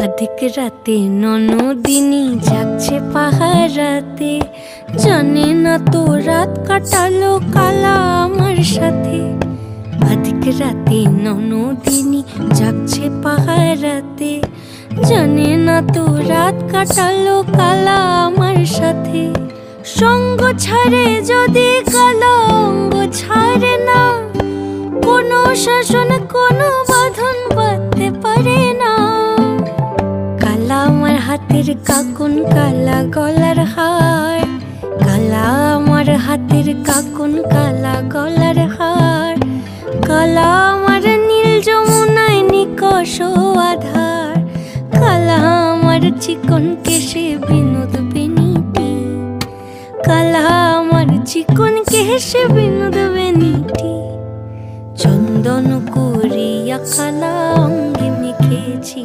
अधिक राते ননদিনী যাচ্ছে পাহারাতে, জানে না তো রাত কাটালো কালা আমার সাথে। अधिक রাতে ননদিনী যাচ্ছে পাহারাতে, জানে না তো রাত কাটালো কালা আমার সাথে। সঙ্গ ছাড়ে যদি কালা অঙ্গ ছাড়ে না, কোনো শাসন কোনো বাঁধন বাঁধতে পারে না। কালা আমার হাতের কাকুন কালা গলার হার, কালা আমার হাতের কাকুন কালা গলার হার, কালা আমার নীল যমুনায় নিকষ আধার, কালা আমার চিকন কেশে বিনোদ বেনিটি, কালা আমার চিকন কেশে বিনোদ বেনিটি। চন্দন করিয়া কালা অঙ্গে মেখেছি।